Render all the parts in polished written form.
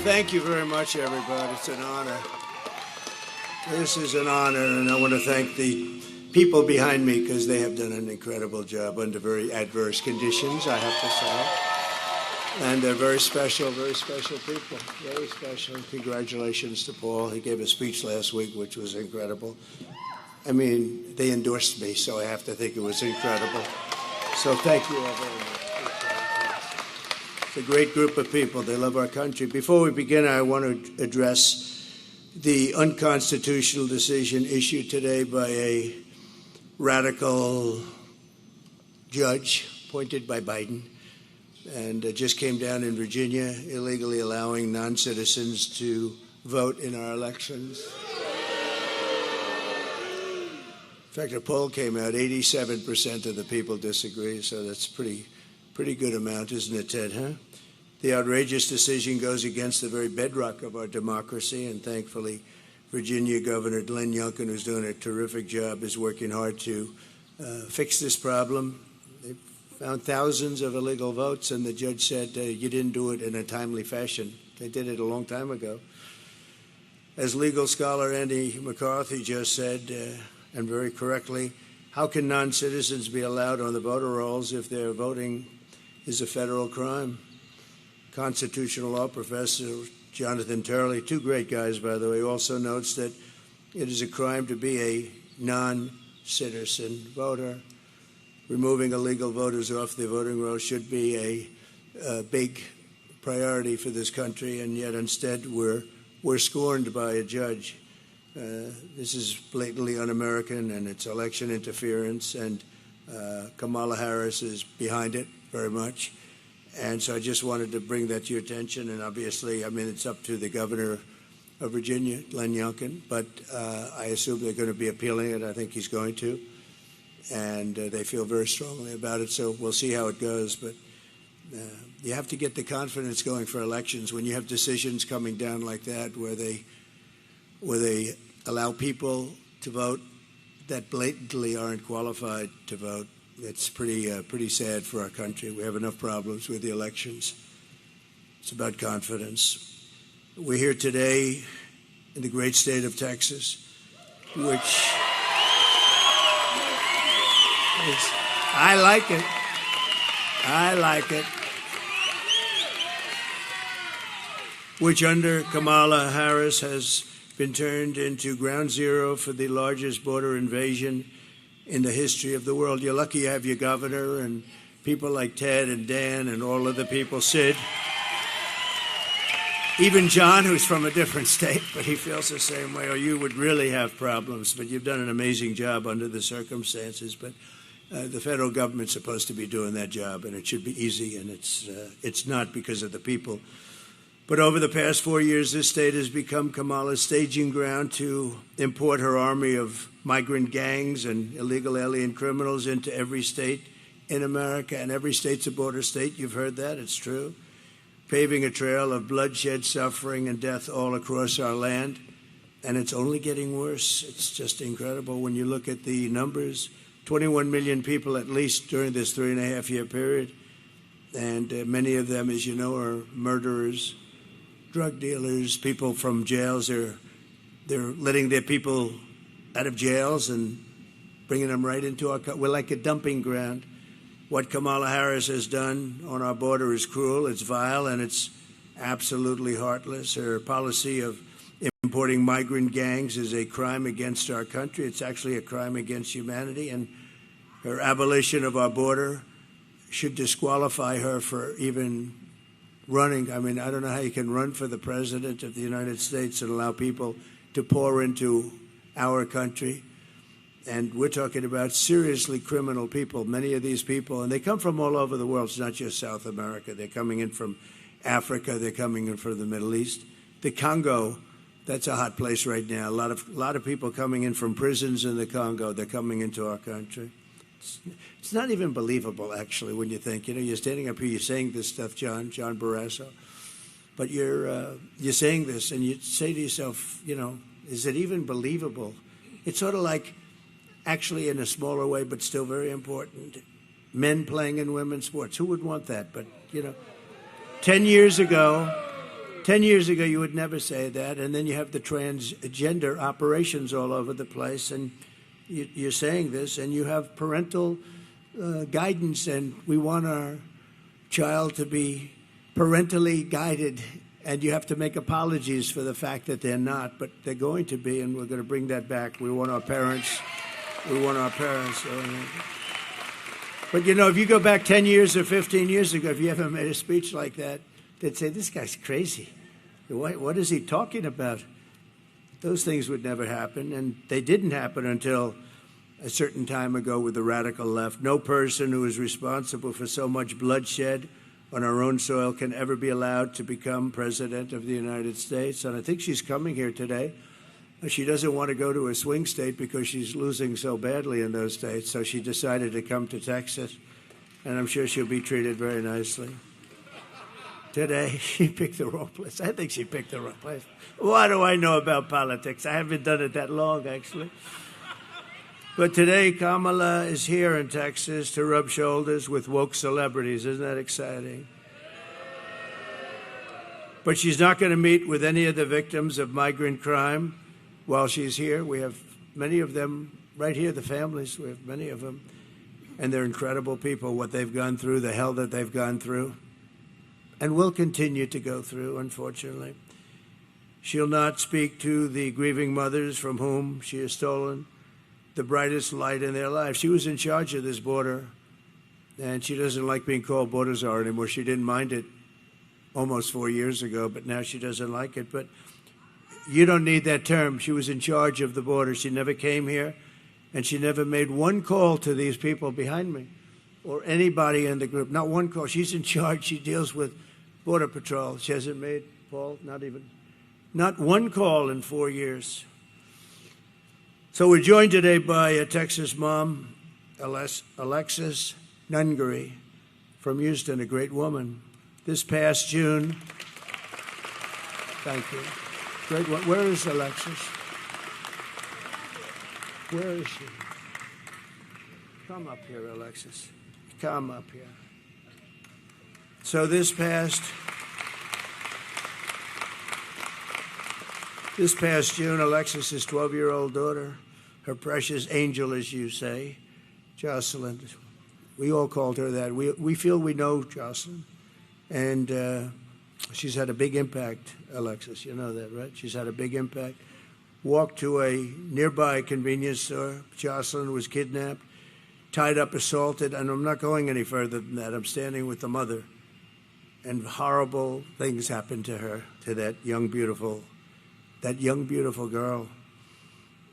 Thank you very much, everybody. It's an honor. This is an honor, and I want to thank the people behind me because they have done an incredible job under very adverse conditions, I have to say. And they're very special people. Very special. Congratulations to Paul. He gave a speech last week, which was incredible. I mean, they endorsed me, so I have to think it was incredible. So thank you all very much. It's a great group of people. They love our country. Before we begin, I want to address the unconstitutional decision issued today by a radical judge appointed by Biden, and it just came down in Virginia, illegally allowing non-citizens to vote in our elections. In fact, a poll came out, 87% of the people disagree, so that's pretty good amount, isn't it, Ted, huh? The outrageous decision goes against the very bedrock of our democracy, and thankfully, Virginia Governor Glenn Youngkin, who's doing a terrific job, is working hard to fix this problem. They found thousands of illegal votes, and the judge said, you didn't do it in a timely fashion. They did it a long time ago. As legal scholar Andy McCarthy just said, and very correctly, how can non-citizens be allowed on the voter rolls if their voting is a federal crime? Constitutional law professor Jonathan Turley, two great guys, by the way, also notes that it is a crime to be a non-citizen voter. Removing illegal voters off the voting rolls should be a big priority for this country, and yet instead we're scorned by a judge. This is blatantly un-American, and it's election interference, and Kamala Harris is behind it very much. And so I just wanted to bring that to your attention, and obviously, I mean, it's up to the governor of Virginia, Glenn Youngkin, but I assume they're going to be appealing it. I think he's going to, and they feel very strongly about it, so we'll see how it goes. But you have to get the confidence going for elections when you have decisions coming down like that where they allow people to vote that blatantly aren't qualified to vote. It's pretty sad for our country. We have enough problems with the elections. It's about confidence. We're here today in the great state of Texas, which I like it. Which under Kamala Harris has been turned into ground zero for the largest border invasion in the history of the world. You're lucky you have your governor and people like Ted and Dan and all of the people, Sid. Even John, who's from a different state, but he feels the same way, or you would really have problems. But you've done an amazing job under the circumstances. But the federal government's supposed to be doing that job, and it should be easy, and it's not because of the people. But over the past 4 years, this state has become Kamala's staging ground to import her army of migrant gangs and illegal alien criminals into every state in America. And every state's a border state. You've heard that. It's true. Paving a trail of bloodshed, suffering, and death all across our land. And it's only getting worse. It's just incredible when you look at the numbers. 21 million people at least during this 3.5-year period. And many of them, as you know, are murderers, drug dealers, people from jails. They're letting their people out of jails and bringing them right into our country. We're like a dumping ground. What Kamala Harris has done on our border is cruel, it's vile, and it's absolutely heartless. Her policy of importing migrant gangs is a crime against our country. It's actually a crime against humanity, and her abolition of our border should disqualify her for even running. I mean, I don't know how you can run for the president of the United States and allow people to pour into our country. And we're talking about seriously criminal people, many of these people, and they come from all over the world. It's not just South America. They're coming in from Africa. They're coming in from the Middle East. The Congo, that's a hot place right now. A lot of people coming in from prisons in the Congo. They're coming into our country. It's not even believable, actually, when you think, you're standing up here, you're saying this stuff, John Barrasso, but you're saying this, and you say to yourself, is it even believable? It's sort of like, actually in a smaller way, but still very important, men playing in women's sports. Who would want that? But, 10 years ago, 10 years ago, you would never say that, and then you have the transgender operations all over the place, and you're saying this, and you have parental guidance, and we want our child to be parentally guided, and you have to make apologies for the fact that they're not, but they're going to be, and we're going to bring that back. We want our parents. But, you know, if you go back 10 years or 15 years ago, if you ever made a speech like that, they'd say, this guy's crazy. What is he talking about? Those things would never happen, and they didn't happen until a certain time ago with the radical left. No person who is responsible for so much bloodshed on our own soil can ever be allowed to become president of the United States. And I think she's coming here today. She doesn't want to go to a swing state because she's losing so badly in those states, so she decided to come to Texas, and I'm sure she'll be treated very nicely. Today, she picked the wrong place. I think she picked the wrong place. What do I know about politics? I haven't done it that long, actually. But today, Kamala is here in Texas to rub shoulders with woke celebrities. Isn't that exciting? But she's not going to meet with any of the victims of migrant crime while she's here. We have many of them right here, the families. We have many of them. And they're incredible people, what they've gone through, the hell that they've gone through, and will continue to go through, unfortunately. She'll not speak to the grieving mothers from whom she has stolen the brightest light in their life. She was in charge of this border, and she doesn't like being called border czar anymore. She didn't mind it almost 4 years ago, but now she doesn't like it. But you don't need that term. She was in charge of the border. She never came here, and she never made one call to these people behind me or anybody in the group. Not one call. She's in charge. She deals with Border Patrol. She hasn't made, Paul, not one call in 4 years. So we're joined today by a Texas mom, Alexis Nungary from Houston, a great woman. This past June, thank you. Great one. Where is Alexis? Where is she? Come up here, Alexis. Come up here. So this past June, Alexis's 12-year-old daughter, her precious angel, as you say, Jocelyn. We all called her that. We feel we know Jocelyn. And she's had a big impact, Alexis. You know that, right? She's had a big impact. Walked to a nearby convenience store. Jocelyn was kidnapped, tied up, assaulted, and I'm not going any further than that. I'm standing with the mother. And horrible things happened to her, to that young, beautiful girl.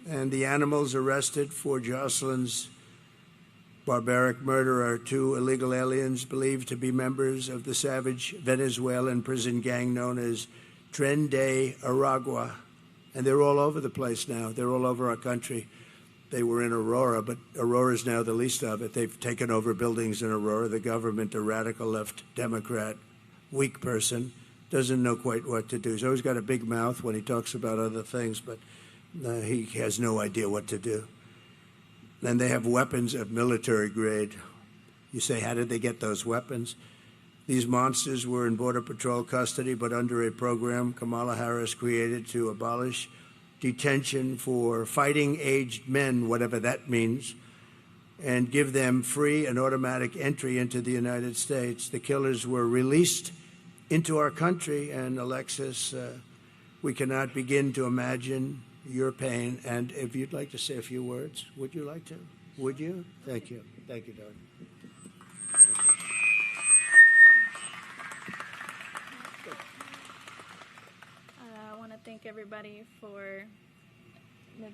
And the animals arrested for Jocelyn's barbaric murder are 2 illegal aliens believed to be members of the savage Venezuelan prison gang known as Tren de Aragua. And they're all over the place now. They're all over our country. They were in Aurora, but Aurora's now the least of it. They've taken over buildings in Aurora. The government, a radical left Democrat, weak person, doesn't know quite what to do. He's always got a big mouth when he talks about other things, but he has no idea what to do. And they have weapons of military grade. You say, how did they get those weapons? These monsters were in Border Patrol custody, but under a program Kamala Harris created to abolish detention for fighting-aged men, whatever that means, and give them free and automatic entry into the United States. The killers were released into our country, and Alexis, we cannot begin to imagine your pain. And if you'd like to say a few words, would you like to? Would you? Thank you. Thank you, darling. I want to thank everybody for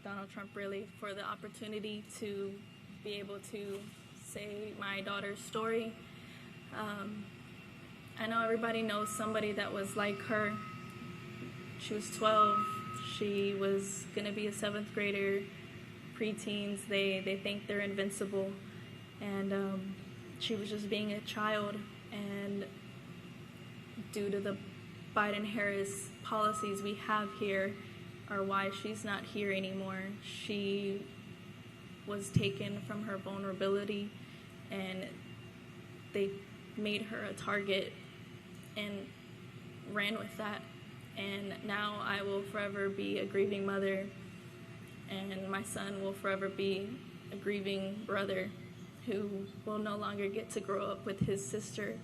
Donald Trump, really, for the opportunity to be able to say my daughter's story. I know everybody knows somebody that was like her. She was 12. She was going to be a 7th grader, preteens. They think they're invincible. And she was just being a child. And due to the Biden-Harris policies we have here are why she's not here anymore. She was taken from her vulnerability, and they made her a target and ran with that. And now I will forever be a grieving mother, and my son will forever be a grieving brother who will no longer get to grow up with his sister.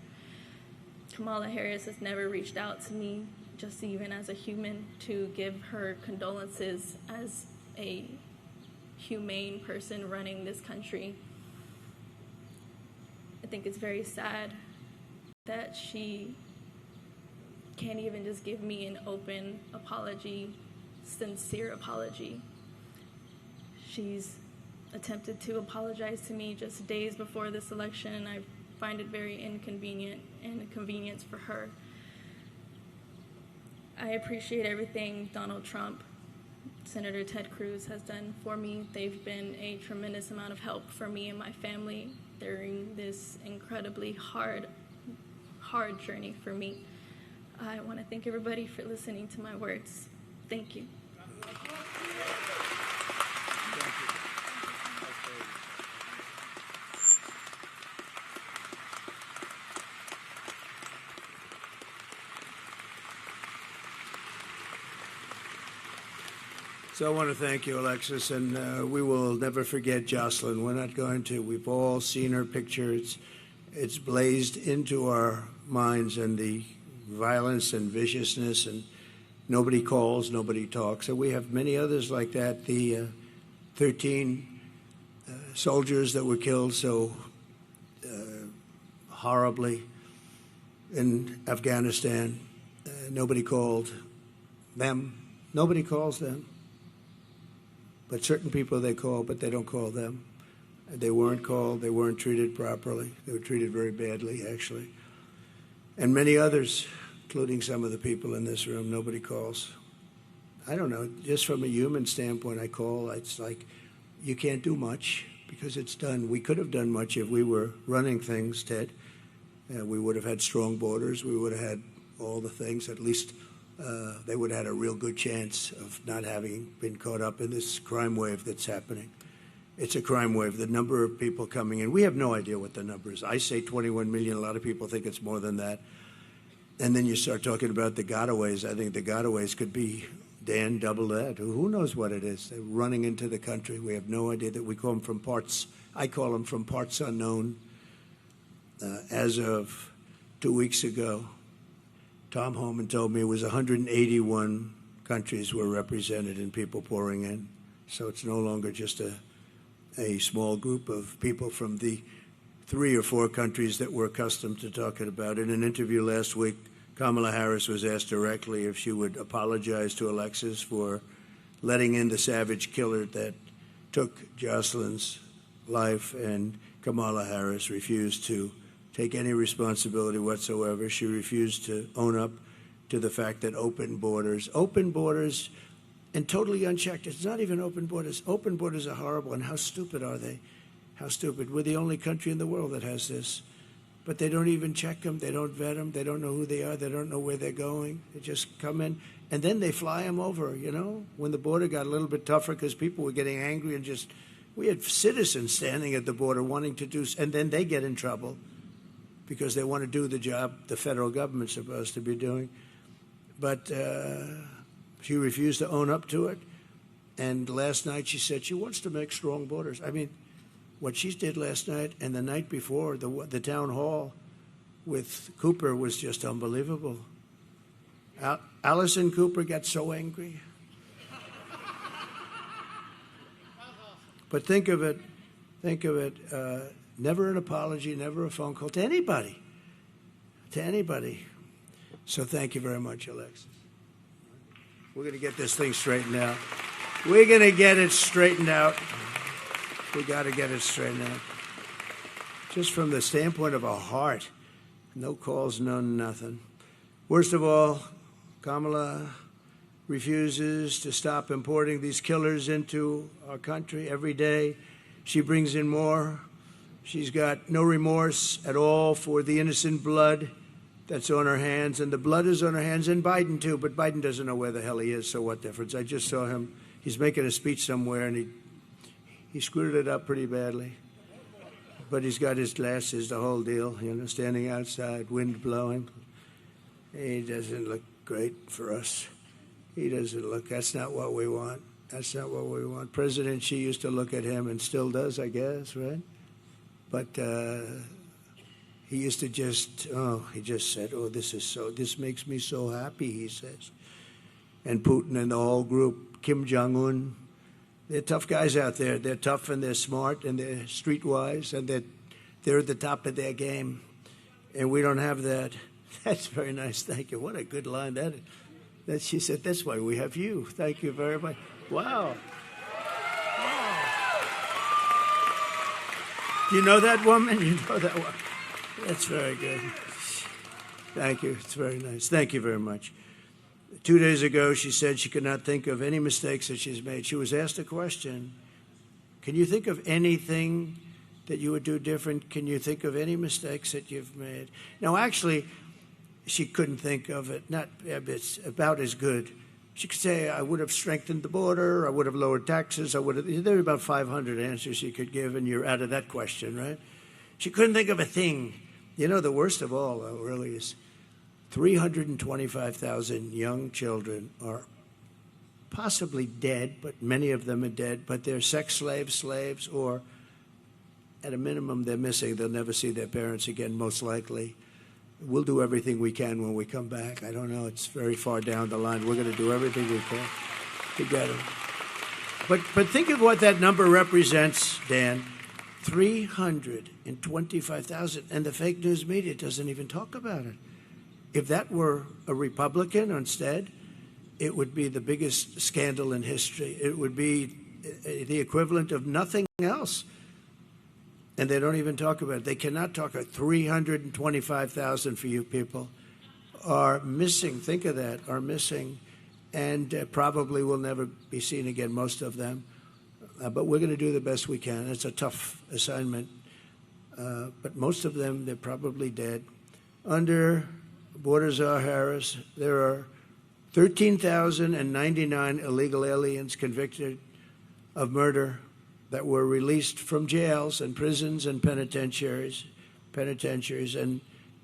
Kamala Harris has never reached out to me, just even as a human, to give her condolences as a humane person running this country. I think it's very sad that she can't even just give me an open apology, sincere apology. She's attempted to apologize to me just days before this election, and I find it very inconvenient and a convenience for her. I appreciate everything Donald Trump, Senator Ted Cruz has done for me. They've been a tremendous amount of help for me and my family during this incredibly hard journey for me. I want to thank everybody for listening to my words. Thank you. So I want to thank you, Alexis, and we will never forget Jocelyn. We're not going to. We've all seen her picture. It's blazed into our minds, and the violence and viciousness, and nobody calls, nobody talks. And we have many others like that. The 13 soldiers that were killed so horribly in Afghanistan, nobody called them. Nobody calls them. But certain people they call, but they don't call them. They weren't called. They weren't treated properly. They were treated very badly, actually. And many others, including some of the people in this room, nobody calls. I don't know. Just from a human standpoint, I call. It's like you can't do much because it's done. We could have done much if we were running things, Ted. We would have had strong borders. We would have had all the things. At least they would have had a real good chance of not having been caught up in this crime wave that's happening. It's a crime wave. The number of people coming in, we have no idea what the number is. I say 21 million. A lot of people think it's more than that. And then you start talking about the gotaways. I think the gotaways could be, Dan, double that. Who knows what it is? They're running into the country. We have no idea. That we call them from parts. I call them from parts unknown. As of 2 weeks ago, Tom Homan told me it was 181 countries were represented and people pouring in. So it's no longer just a small group of people from the 3 or 4 countries that we're accustomed to talking about. In an interview last week, Kamala Harris was asked directly if she would apologize to Alexis for letting in the savage killer that took Jocelyn's life, and Kamala Harris refused to take any responsibility whatsoever. She refused to own up to the fact that open borders, and totally unchecked. It's not even open borders. Open borders are horrible, and how stupid are they? How stupid. We're the only country in the world that has this. But they don't even check them. They don't vet them. They don't know who they are. They don't know where they're going. They just come in, and then they fly them over, you know? When the border got a little bit tougher because people were getting angry and just, we had citizens standing at the border wanting to do, and then they get in trouble because they want to do the job the federal government's supposed to be doing. But she refused to own up to it. And last night she said she wants to make strong borders. I mean, what she did last night and the night before, the town hall with Cooper was just unbelievable. Allison Cooper got so angry. But think of it, never an apology, never a phone call to anybody. So thank you very much, Alexis. We're going to get this thing straightened out. We're going to get it straightened out. We got to get it straightened out. Just from the standpoint of our heart, no calls, no nothing. Worst of all, Kamala refuses to stop importing these killers into our country every day. She brings in more. She's got no remorse at all for the innocent blood that's on her hands, and the blood is on her hands, and Biden too, but Biden doesn't know where the hell he is, so what difference? I just saw him. He's making a speech somewhere, and he screwed it up pretty badly. But he's got his glasses, the whole deal, you know, standing outside, wind blowing. He doesn't look great for us. He doesn't look, that's not what we want. That's not what we want. President Xi used to look at him and still does, I guess, right? But he used to he just said, oh, this makes me so happy, he says. And Putin and the whole group, Kim Jong-un, they're tough guys out there. They're tough and they're smart and they're streetwise and they're at the top of their game. And we don't have that. That's very nice. Thank you. What a good line that is. That she said, that's why we have you. Thank you very much. Wow. Wow. Do you know that woman? You know that one. That's very good. Thank you. It's very nice. Thank you very much. 2 days ago, she said she could not think of any mistakes that she's made. She was asked a question. Can you think of anything that you would do different? Can you think of any mistakes that you've made? Now, actually, she couldn't think of it. It's about as good. She could say, I would have strengthened the border, I would have lowered taxes, there are about 500 answers she could give, and you're out of that question, right? She couldn't think of a thing. You know, the worst of all, though, really is 325,000 young children are possibly dead, but many of them are dead, but they're sex slaves, or at a minimum, they're missing. They'll never see their parents again, most likely. We'll do everything we can when we come back. I don't know. It's very far down the line. We're going to do everything we can to get them. But think of what that number represents, Dan. 325,000. And the fake news media doesn't even talk about it. If that were a Republican instead, it would be the biggest scandal in history. It would be the equivalent of nothing else. And they don't even talk about it. They cannot talk about 325,000 for you people are missing. Think of that, are missing, and probably will never be seen again, most of them. But we're going to do the best we can. It's a tough assignment. But most of them, they're probably dead. Under Border Czar Harris, there are 13,099 illegal aliens convicted of murder that were released from jails and prisons and penitentiaries, and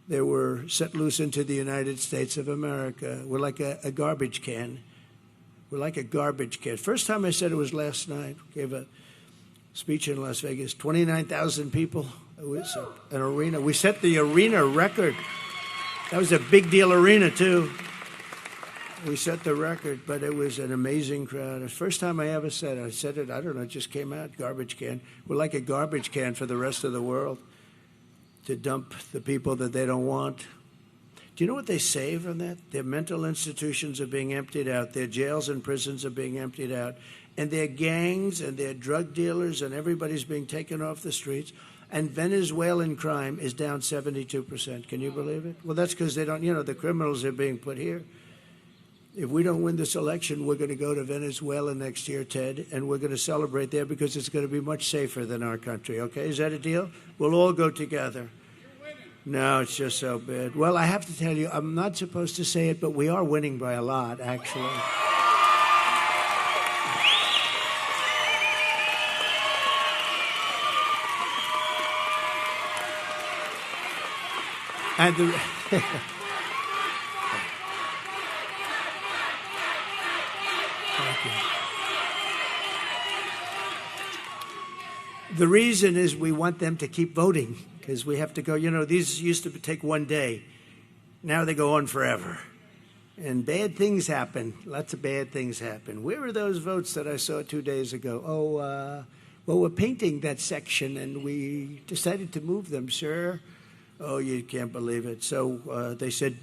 they were set loose into the United States of America. We're like a garbage can. We're like a garbage can. First time I said it was last night. Gave a speech in Las Vegas. 29,000 people. It was an arena. We set the arena record. That was a big deal arena, too. We set the record, but it was an amazing crowd. The first time I ever said it, I don't know, it just came out, garbage can. We're like a garbage can for the rest of the world to dump the people that they don't want. Do you know what they save from that? Their mental institutions are being emptied out. Their jails and prisons are being emptied out. And their gangs and their drug dealers and everybody's being taken off the streets. And Venezuelan crime is down 72%. Can you believe it? Well, that's because they don't, the criminals are being put here. If we don't win this election, we're going to go to Venezuela next year, Ted, and we're going to celebrate there because it's going to be much safer than our country, okay? Is that a deal? We'll all go together. No, it's just so bad. Well, I have to tell you, I'm not supposed to say it, but we are winning by a lot, actually. And the... The reason is we want them to keep voting because we have to go, these used to take one day. Now they go on forever. And bad things happen. Lots of bad things happen. Where are those votes that I saw 2 days ago? Well, we're painting that section and we decided to move them, sir. Oh, you can't believe it. So they said,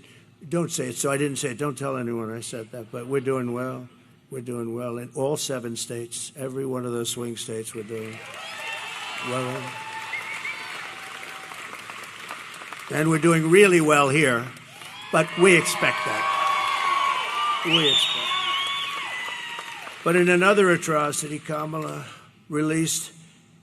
don't say it. So I didn't say it. Don't tell anyone I said that. But we're doing well. We're doing well in all 7 states. Every one of those swing states we're doing well. And we're doing really well here. But we expect that. We expect. But in another atrocity, Kamala released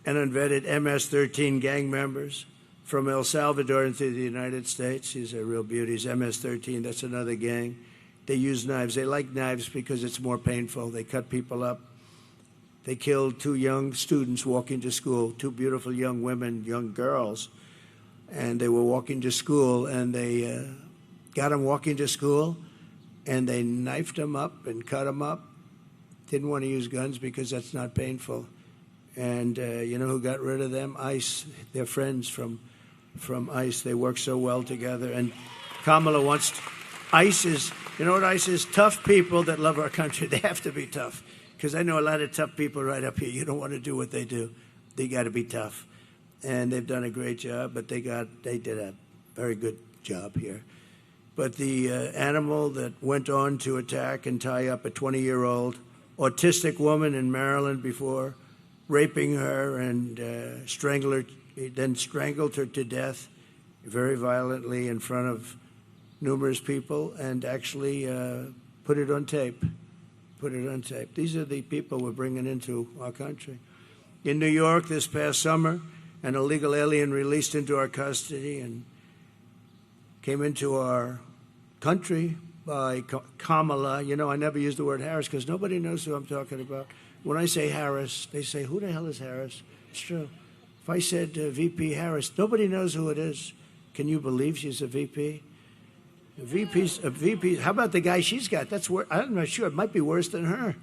and unvetted MS-13 gang members from El Salvador into the United States. These are real beauties. MS-13, that's another gang. They use knives. They like knives because it's more painful. They cut people up. They killed 2 young students walking to school, 2 beautiful young women, young girls. And they were walking to school, and they got him walking to school, and they knifed him up and cut him up. Didn't want to use guns because that's not painful. And you know who got rid of them? ICE. They're friends from ICE. They work so well together. And Kamala wants ICE is, you know what ICE is? Tough people that love our country. They have to be tough. Because I know a lot of tough people right up here. You don't want to do what they do. They got to be tough. And they've done a great job, but they did a very good job here. But the animal that went on to attack and tie up a 20-year-old autistic woman in Maryland before, raping her and then strangled her to death very violently in front of numerous people, and actually put it on tape. These are the people we're bringing into our country. In New York this past summer, an illegal alien released into our custody and came into our country by Kamala. You know, I never use the word Harris because nobody knows who I'm talking about. When I say Harris, they say, who the hell is Harris? It's true. If I said VP Harris, nobody knows who it is. Can you believe she's a VP? A VP. How about the guy she's got? I'm not sure. It might be worse than her.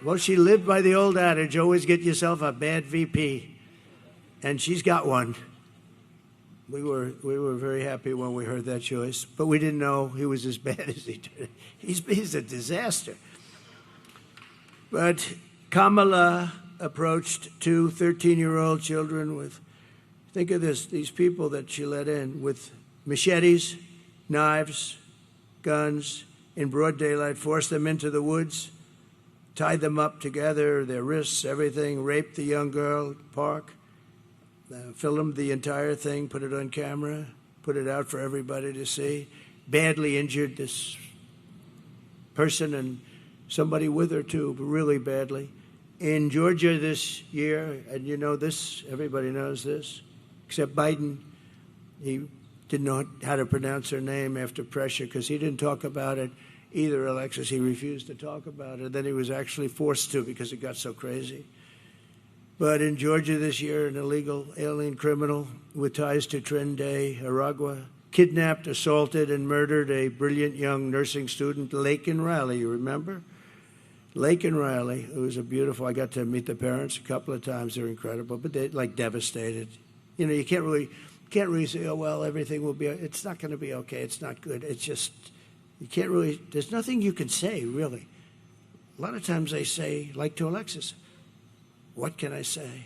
Well, she lived by the old adage, always get yourself a bad VP. And she's got one. We were very happy when we heard that choice, but we didn't know he was as bad as he did. He's a disaster. But Kamala approached two 13-year-old children with, think of this, these people that she let in with machetes, knives, guns, in broad daylight, forced them into the woods, tied them up together, their wrists, everything, raped the young girl, park, filmed the entire thing, put it on camera, put it out for everybody to see, badly injured this person and somebody with her too, really badly. In Georgia this year, and you know this, everybody knows this, except Biden, he didn't know how to pronounce her name after pressure because he didn't talk about it either, Alexis. He refused to talk about it. Then he was actually forced to because it got so crazy. But in Georgia this year, an illegal alien criminal with ties to Trinidad, Aragua, kidnapped, assaulted, and murdered a brilliant young nursing student, Laken Riley, you remember? Laken Riley, who was a beautiful, I got to meet the parents a couple of times. They're incredible, but they're like devastated. You know, you can't really say, oh, well, everything will be, it's not going to be okay. It's not good. It's just, you can't really, there's nothing you can say, really. A lot of times they say, like to Alexis, what can I say?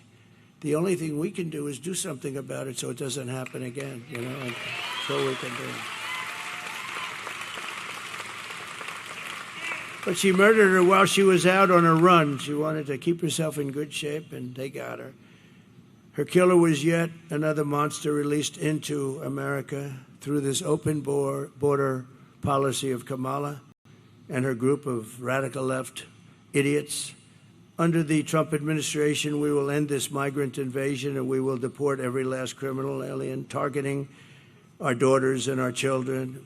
The only thing we can do is do something about it so it doesn't happen again, you know, and that's all we can do. But she murdered her while she was out on a run. She wanted to keep herself in good shape, and they got her. Her killer was yet another monster released into America through this open border policy of Kamala and her group of radical left idiots. Under the Trump administration, we will end this migrant invasion and we will deport every last criminal alien targeting our daughters and our children,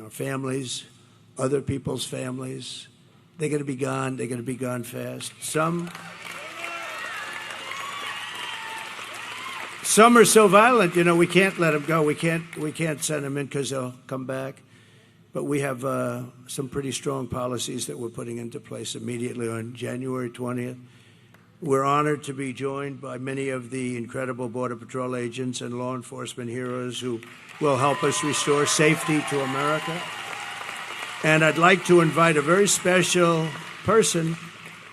our families, other people's families. They're going to be gone. They're going to be gone fast. Some are so violent, you know, we can't let them go. We can't send them in because they'll come back. But we have some pretty strong policies that we're putting into place immediately on January 20th. We're honored to be joined by many of the incredible Border Patrol agents and law enforcement heroes who will help us restore safety to America. And I'd like to invite a very special person.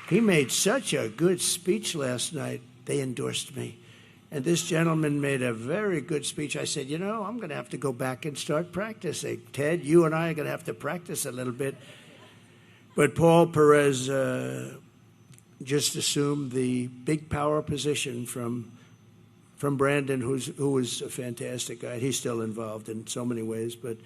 He made such a good speech last night. They endorsed me. And this gentleman made a very good speech. I said, you know, I'm going to have to go back and start practicing. Ted, you and I are going to have to practice a little bit. But Paul Perez just assumed the big power position from Brandon, who was a fantastic guy. He's still involved in so many ways, but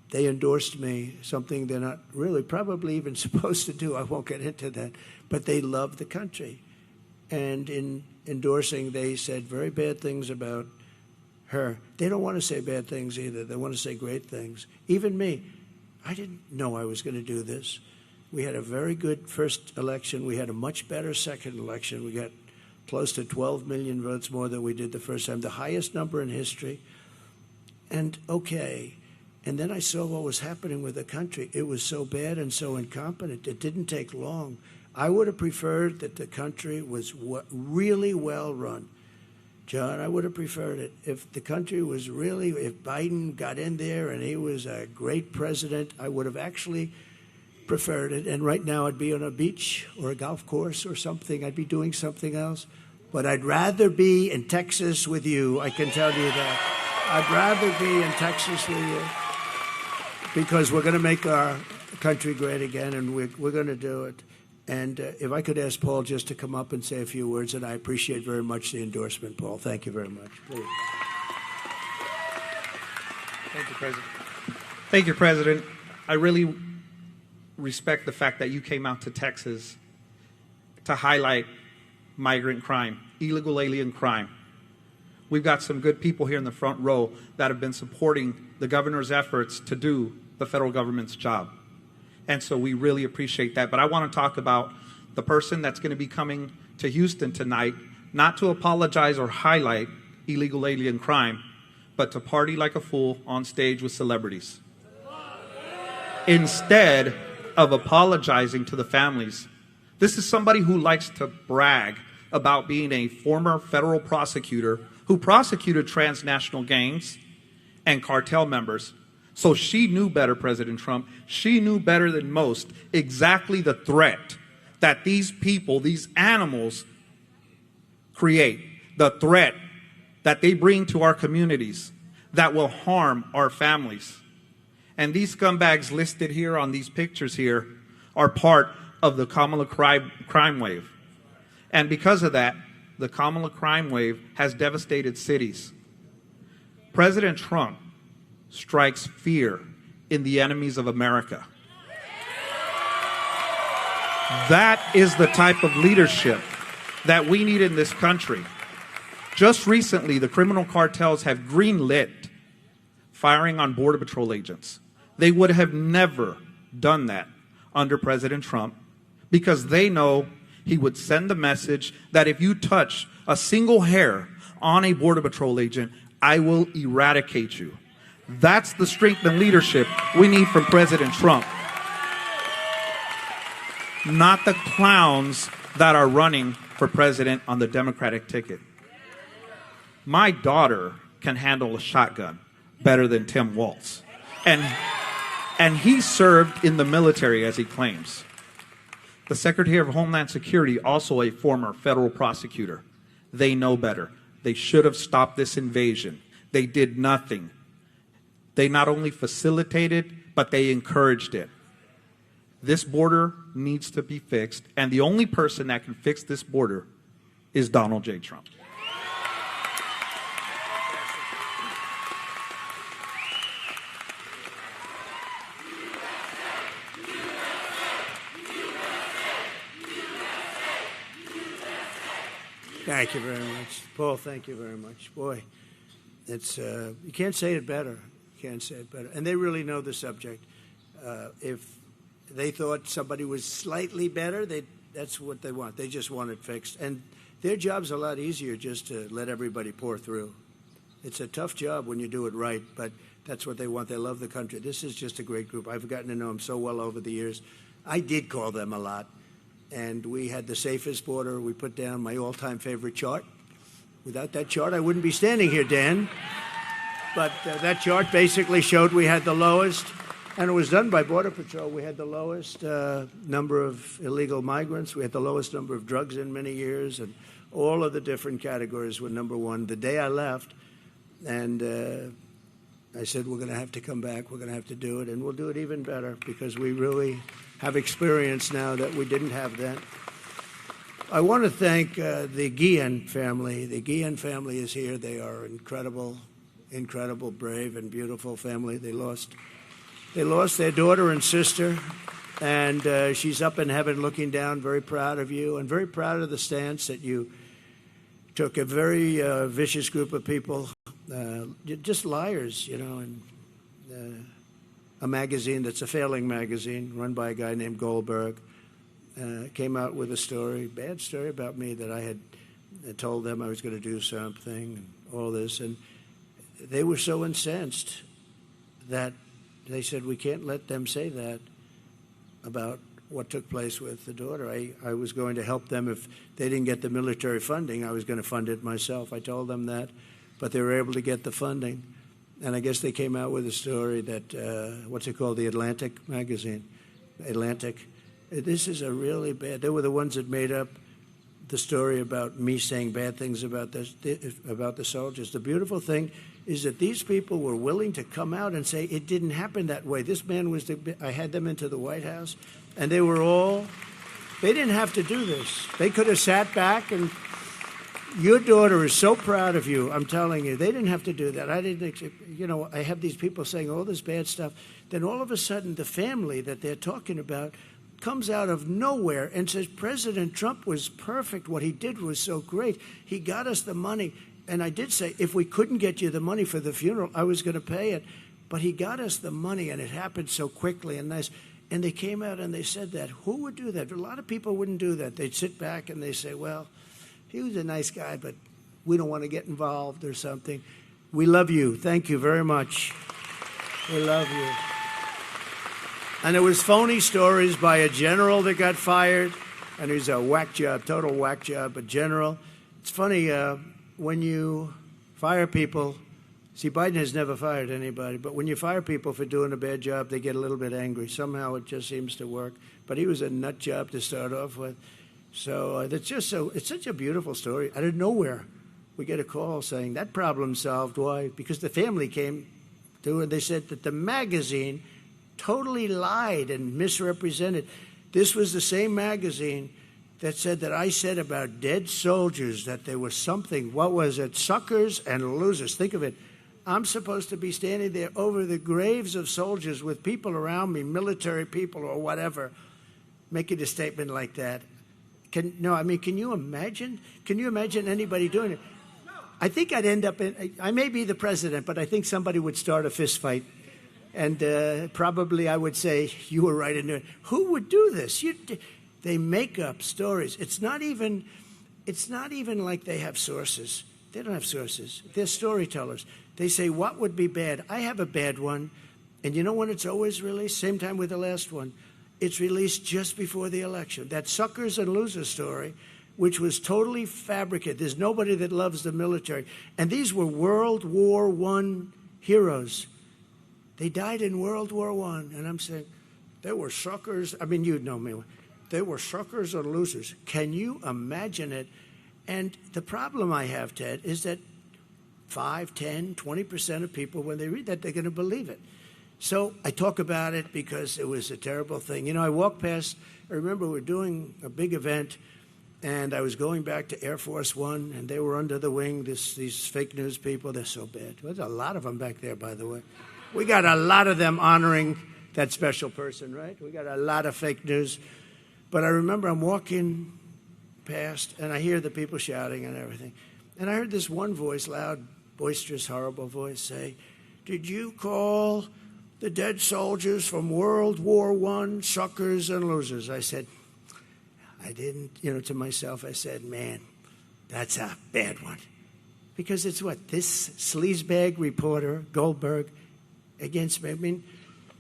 they endorsed me, something they're not really probably even supposed to do. I won't get into that. But they love the country. And in endorsing, they said very bad things about her. They don't want to say bad things either. They want to say great things. Even me. I didn't know I was going to do this. We had a very good first election. We had a much better second election. We got close to 12 million votes more than we did the first time, the highest number in history. And okay. And then I saw what was happening with the country. It was so bad and so incompetent. It didn't take long. I would have preferred that the country was really well run. John, I would have preferred it. If the country was really, if Biden got in there and he was a great president, I would have actually preferred it. And right now I'd be on a beach or a golf course or something. I'd be doing something else. But I'd rather be in Texas with you, I can tell you that. I'd rather be in Texas with you because we're going to make our country great again, and we're going to do it. And if I could ask Paul just to come up and say a few words, and I appreciate very much the endorsement, Paul. Thank you very much. Please. Thank you, President. Thank you, President. I really respect the fact that you came out to Texas to highlight migrant crime, illegal alien crime. We've got some good people here in the front row that have been supporting the governor's efforts to do the federal government's job. And so we really appreciate that. But I want to talk about the person that's going to be coming to Houston tonight, not to apologize or highlight illegal alien crime, but to party like a fool on stage with celebrities. Instead of apologizing to the families, this is somebody who likes to brag about being a former federal prosecutor who prosecuted transnational gangs and cartel members. So she knew better, President Trump. She knew better than most exactly the threat that these people, these animals, create, the threat that they bring to our communities that will harm our families. And these scumbags listed here on these pictures here are part of the Kamala crime wave. And because of that, the Kamala crime wave has devastated cities. President Trump strikes fear in the enemies of America. That is the type of leadership that we need in this country. Just recently, the criminal cartels have greenlit firing on Border Patrol agents. They would have never done that under President Trump because they know he would send the message that if you touch a single hair on a Border Patrol agent, I will eradicate you. That's the strength and leadership we need from President Trump. Not the clowns that are running for president on the Democratic ticket. My daughter can handle a shotgun better than Tim Walz. And he served in the military, as he claims. The Secretary of Homeland Security, also a former federal prosecutor. They know better. They should have stopped this invasion. They did nothing. They not only facilitated, but they encouraged it. This border needs to be fixed, and the only person that can fix this border is Donald J. Trump. Thank you very much. Paul, thank you very much. Boy, it's you can't say it better. You can't say it better. And they really know the subject. If they thought somebody was slightly better, that's what they want. They just want it fixed. And their job's a lot easier just to let everybody pour through. It's a tough job when you do it right, but that's what they want. They love the country. This is just a great group. I've gotten to know them so well over the years. I did call them a lot. And we had the safest border. We put down my all-time favorite chart. Without that chart, I wouldn't be standing here, Dan. But that chart basically showed we had the lowest, and it was done by Border Patrol. We had the lowest number of illegal migrants. We had the lowest number of drugs in many years, and all of the different categories were number one. The day I left, and I said, we're going to have to come back. We're going to have to do it, and we'll do it even better because we really have experience now that we didn't have then. I want to thank the Guillen family. The Guillen family is here. They are incredible, incredible, brave, and beautiful family. They lost their daughter and sister, and she's up in heaven looking down, very proud of you, and very proud of the stance that you took. A very vicious group of people, just liars, you know, and a magazine that's a failing magazine run by a guy named Goldberg came out with a story, bad story about me, that I had told them I was going to do something and all this. And they were so incensed that they said, we can't let them say that about what took place with the daughter. I was going to help them. If they didn't get the military funding, I was going to fund it myself. I told them that, but they were able to get the funding. And I guess they came out with a story that, what's it called, the Atlantic magazine? Atlantic. This is a really bad, they were the ones that made up the story about me saying bad things about the soldiers. The beautiful thing is that these people were willing to come out and say it didn't happen that way. This man was, I had them into the White House, and they didn't have to do this. They could have sat back and, your daughter is so proud of you, I'm telling you. They didn't have to do that. I have these people saying all this bad stuff. Then all of a sudden, the family that they're talking about comes out of nowhere and says, President Trump was perfect. What he did was so great. He got us the money. And I did say, if we couldn't get you the money for the funeral, I was going to pay it. But he got us the money, and it happened so quickly and nice. And they came out and they said that. Who would do that? A lot of people wouldn't do that. They'd sit back and they say, well, he was a nice guy, but we don't want to get involved or something. We love you. Thank you very much. We love you. And there was phony stories by a general that got fired, and it was a whack job, total whack job, a general. It's funny, when you fire people, see, Biden has never fired anybody, but when you fire people for doing a bad job, they get a little bit angry. Somehow it just seems to work. But he was a nut job to start off with. So it's such a beautiful story. Out of nowhere, we get a call saying that problem solved. Why? Because the family came to, and they said that the magazine totally lied and misrepresented. This was the same magazine that said that I said about dead soldiers that there was something, what was it, suckers and losers. Think of it. I'm supposed to be standing there over the graves of soldiers with people around me, military people or whatever, making a statement like that. Can you imagine? Can you imagine anybody doing it? I think I'd end up I may be the president, but I think somebody would start a fist fight. And probably I would say, you were right in there. Who would do this? They make up stories. It's not even like they have sources. They don't have sources. They're storytellers. They say, what would be bad? I have a bad one. And you know when it's always released? Same time with the last one. It's released just before the election. That suckers and losers story, which was totally fabricated. There's nobody that loves the military. And these were World War I heroes. They died in World War I. And I'm saying, they were suckers. I mean, you'd know me. They were suckers and losers. Can you imagine it? And the problem I have, Ted, is that 5, 10, 20% of people, when they read that, they're going to believe it. So I talk about it because it was a terrible thing. You know, I walked past, I remember we were doing a big event, and I was going back to Air Force One, and they were under the wing, these fake news people. They're so bad. There's a lot of them back there, by the way. We got a lot of them honoring that special person, right? We got a lot of fake news. But I remember I'm walking past, and I hear the people shouting and everything. And I heard this one voice, loud, boisterous, horrible voice, say, did you call the dead soldiers from World War I suckers and losers? I said, I didn't, to myself, I said, man, that's a bad one. Because it's what? This sleazebag reporter, Goldberg, against me. I mean,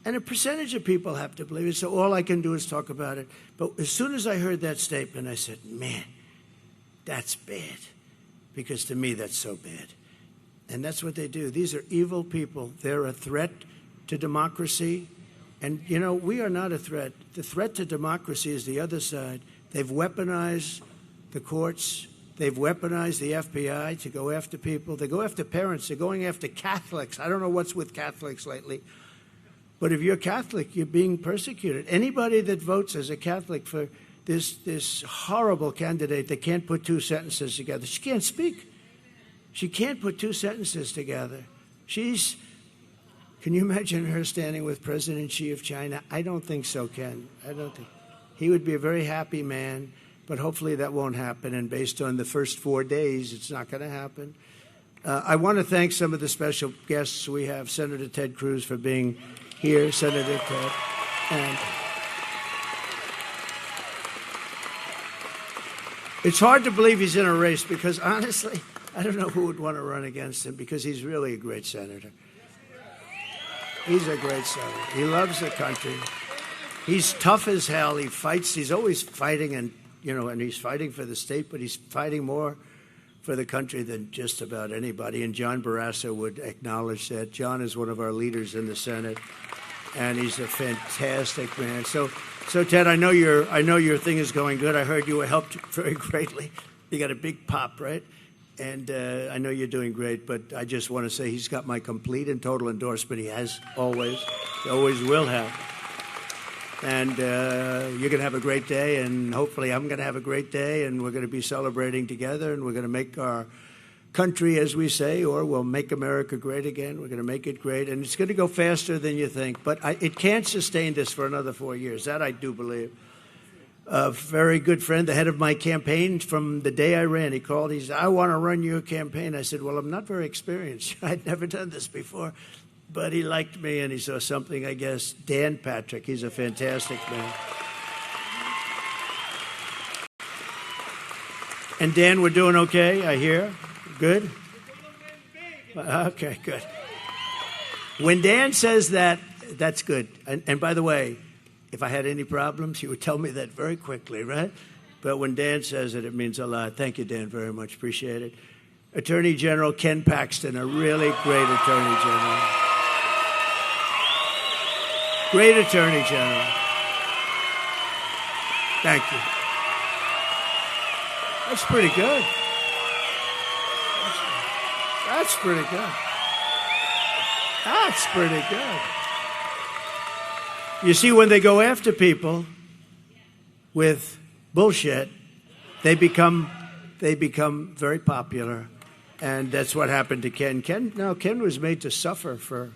and a percentage of people have to believe it, so all I can do is talk about it. But as soon as I heard that statement, I said, man, that's bad. Because to me, that's so bad. And that's what they do. These are evil people. They're a threat to democracy. And, we are not a threat. The threat to democracy is the other side. They've weaponized the courts. They've weaponized the FBI to go after people. They go after parents. They're going after Catholics. I don't know what's with Catholics lately. But if you're Catholic, you're being persecuted. Anybody that votes as a Catholic for this horrible candidate that can't put two sentences together, she can't speak. She can't put two sentences together. Can you imagine her standing with President Xi of China? I don't think so, Ken. I don't think. He would be a very happy man, but hopefully that won't happen. And based on the first 4 days, it's not going to happen. I want to thank some of the special guests we have. Senator Ted Cruz for being here, Senator Ted. And it's hard to believe he's in a race because, honestly, I don't know who would want to run against him because he's really a great senator. He's a great senator. He loves the country. He's tough as hell. He fights. He's always fighting, and he's fighting for the state, but he's fighting more for the country than just about anybody. And John Barrasso would acknowledge that. John is one of our leaders in the Senate, and he's a fantastic man. So Ted, I know your thing is going good. I heard you were helped very greatly. You got a big pop, right? And I know you're doing great, but I just want to say he's got my complete and total endorsement. He has always will have. And you're going to have a great day, and hopefully I'm going to have a great day, and we're going to be celebrating together, and we're going to make our country, as we say, or we'll make America great again. We're going to make it great, and it's going to go faster than you think. But it can't sustain this for another 4 years. That I do believe. A very good friend, the head of my campaign from the day I ran, he called. He said, "I want to run your campaign." I said, "Well, I'm not very experienced. I'd never done this before." But he liked me, and he saw something, I guess. Dan Patrick, he's a fantastic man. And Dan, we're doing okay, I hear. Good? Okay, good. When Dan says that, that's good. And by the way, if I had any problems, he would tell me that very quickly, right? But when Dan says it, it means a lot. Thank you, Dan, very much. Appreciate it. Attorney General Ken Paxton, a really great Attorney General. Great Attorney General. Thank you. That's pretty good. That's pretty good. That's pretty good. You see, when they go after people with bullshit, they become very popular. And that's what happened to Ken. Ken was made to suffer for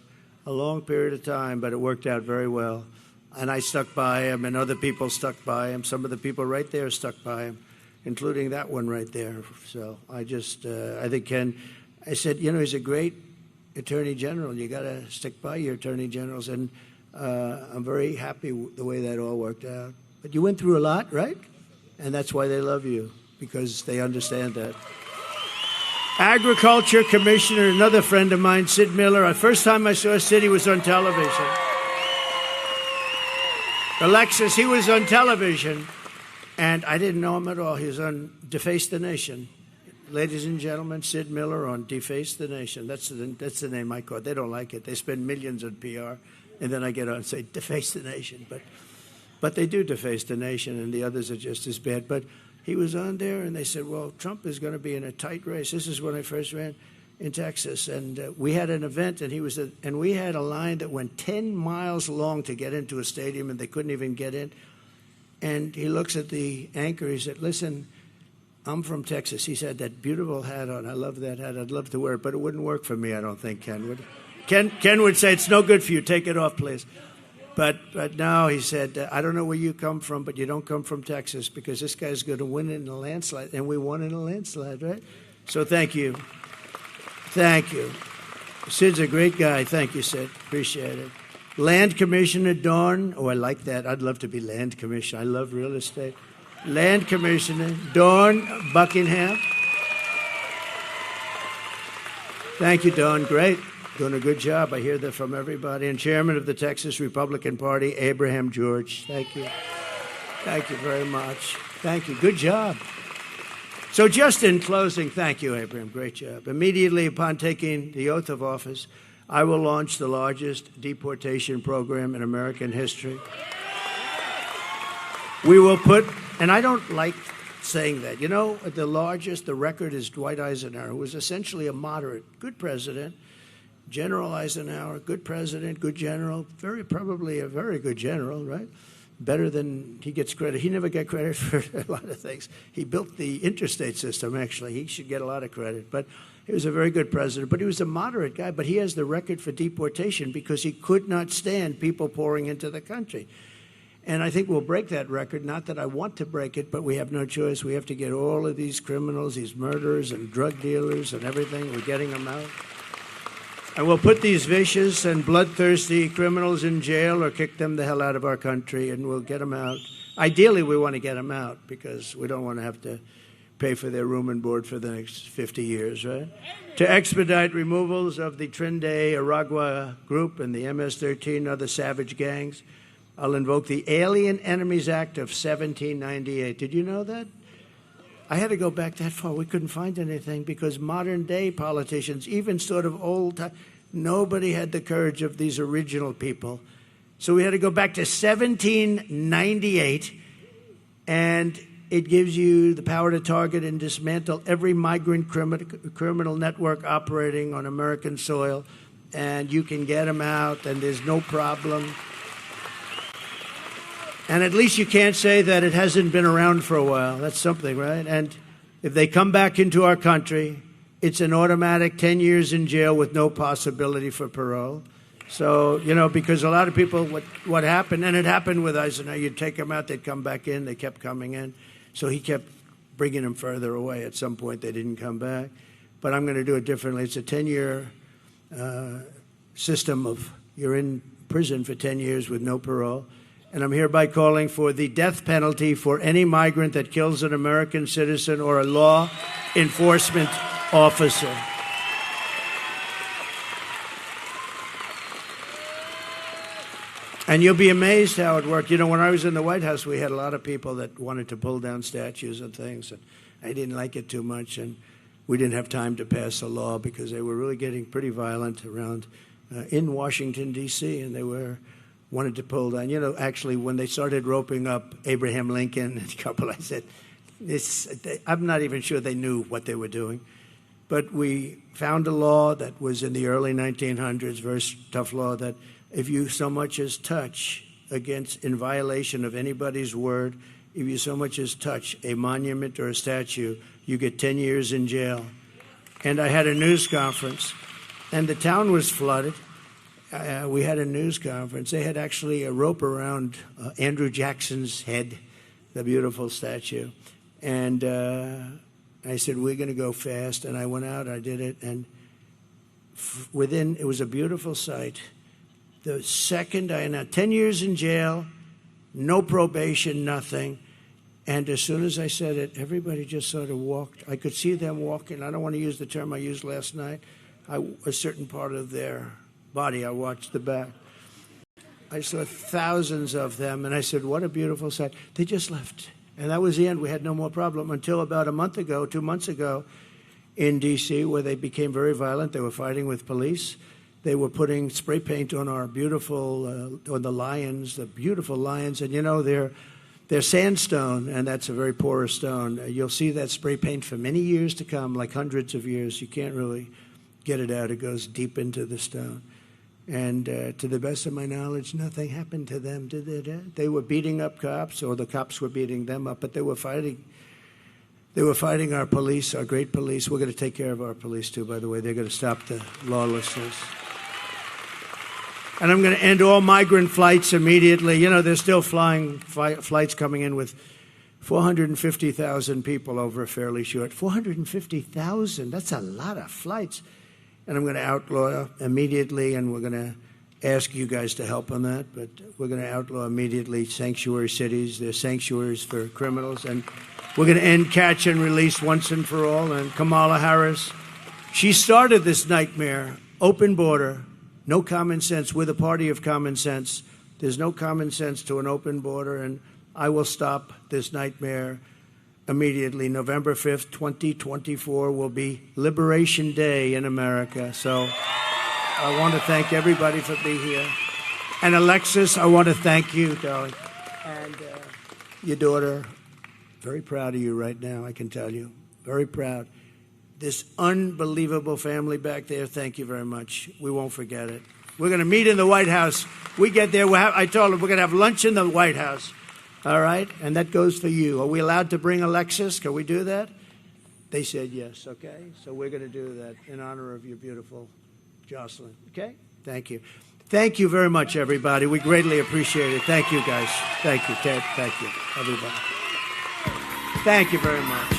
a long period of time, but it worked out very well. And I stuck by him, and other people stuck by him. Some of the people right there stuck by him, including that one right there. So I think Ken, I said, he's a great Attorney General. You got to stick by your Attorney Generals. And I'm very happy the way that all worked out. But you went through a lot, right? And that's why they love you, because they understand that. Agriculture Commissioner, another friend of mine, Sid Miller. The first time I saw Sid, he was on television. Alexis, he was on television, and I didn't know him at all. He was on Deface the Nation. Ladies and gentlemen, Sid Miller on Deface the Nation. That's the name I call it. They don't like it. They spend millions on PR, and then I get on and say, Deface the Nation. But they do deface the nation, and the others are just as bad. But he was on there, and they said, well, Trump is going to be in a tight race. This is when I first ran in Texas. And we had an event, and we had a line that went 10 miles long to get into a stadium, and they couldn't even get in. And he looks at the anchor. He said, listen, I'm from Texas. He's had that beautiful hat on. I love that hat. I'd love to wear it, but it wouldn't work for me, I don't think, Ken would. Ken would say, it's no good for you. Take it off, please. But now he said, I don't know where you come from, but you don't come from Texas, because this guy's going to win in a landslide. And we won in a landslide, right? So thank you. Thank you. Sid's a great guy. Thank you, Sid. Appreciate it. Land Commissioner Dawn. Oh, I like that. I'd love to be Land Commissioner. I love real estate. Land Commissioner Dawn Buckingham. Thank you, Dawn. Great. Doing a good job. I hear that from everybody. And Chairman of the Texas Republican Party, Abraham George. Thank you. Thank you very much. Thank you. Good job. So just in closing, thank you, Abraham. Great job. Immediately upon taking the oath of office, I will launch the largest deportation program in American history. We will put, and I don't like saying that, the record is Dwight Eisenhower, who was essentially a moderate, good president. General Eisenhower, good president, good general, probably a very good general, right? Better than he gets credit. He never got credit for a lot of things. He built the interstate system, actually. He should get a lot of credit. But he was a very good president. But he was a moderate guy. But he has the record for deportation because he could not stand people pouring into the country. And I think we'll break that record. Not that I want to break it, but we have no choice. We have to get all of these criminals, these murderers and drug dealers and everything. We're getting them out. And we'll put these vicious and bloodthirsty criminals in jail or kick them the hell out of our country, and we'll get them out. Ideally, we want to get them out because we don't want to have to pay for their room and board for the next 50 years, right? To expedite removals of the Trinidad Aragua group and the MS-13 other savage gangs, I'll invoke the Alien Enemies Act of 1798. Did you know that? I had to go back that far. We couldn't find anything because modern-day politicians, even sort of old, nobody had the courage of these original people. So we had to go back to 1798, and it gives you the power to target and dismantle every migrant criminal network operating on American soil, and you can get them out, and there's no problem. And at least you can't say that it hasn't been around for a while. That's something, right? And if they come back into our country, it's an automatic 10 years in jail with no possibility for parole. So, because a lot of people, what happened, and it happened with Eisenhower, you'd take them out, they'd come back in, they kept coming in. So he kept bringing them further away. At some point, they didn't come back. But I'm going to do it differently. It's a 10-year system of you're in prison for 10 years with no parole. And I'm hereby calling for the death penalty for any migrant that kills an American citizen or a law enforcement officer. And you'll be amazed how it worked. When I was in the White House, we had a lot of people that wanted to pull down statues and things, and I didn't like it too much, and we didn't have time to pass a law because they were really getting pretty violent around in Washington, D.C., and they wanted to pull down. Actually, when they started roping up Abraham Lincoln and a couple, I said, I'm not even sure they knew what they were doing. But we found a law that was in the early 1900s, very tough law, that if you so much as touch in violation of anybody's word, if you so much as touch a monument or a statue, you get 10 years in jail. And I had a news conference, and the town was flooded. We had a news conference. They had actually a rope around Andrew Jackson's head, the beautiful statue. And I said, we're going to go fast. And I went out, I did it. And it was a beautiful sight. The second I announced, 10 years in jail, no probation, nothing. And as soon as I said it, everybody just sort of walked. I could see them walking. I don't want to use the term I used last night. A certain part of their body, I watched the back. I saw thousands of them, and I said, what a beautiful sight. They just left. And that was the end. We had no more problem until about 2 months ago, in D.C., where they became very violent. They were fighting with police. They were putting spray paint on our beautiful, on the lions, the beautiful lions. And, they're sandstone, and that's a very porous stone. You'll see that spray paint for many years to come, like hundreds of years. You can't really get it out. It goes deep into the stone. And to the best of my knowledge, nothing happened to them, did they? They were beating up cops, or the cops were beating them up, but they were fighting. They were fighting our police, our great police. We're going to take care of our police, too, by the way. They're going to stop the lawlessness. And I'm going to end all migrant flights immediately. They're still flying flights coming in with 450,000 people over a fairly short. 450,000, that's a lot of flights. And I'm going to outlaw immediately, and we're going to ask you guys to help on that, but we're going to outlaw immediately sanctuary cities. They're sanctuaries for criminals. And we're going to end catch and release once and for all. And Kamala Harris, she started this nightmare, open border, no common sense. We're the party of common sense. There's no common sense to an open border, and I will stop this nightmare immediately. November 5th, 2024 will be Liberation Day in America. So I want to thank everybody for being here. And Alexis, I want to thank you, darling. And your daughter, very proud of you right now, I can tell you. Very proud. This unbelievable family back there, thank you very much. We won't forget it. We're going to meet in the White House. We get there, I told them we're going to have lunch in the White House. All right? And that goes for you. Are we allowed to bring Alexis? Can we do that? They said yes, okay? So we're going to do that in honor of your beautiful Jocelyn, okay? Thank you. Thank you very much, everybody. We greatly appreciate it. Thank you, guys. Thank you, Ted. Thank you, everybody. Thank you very much.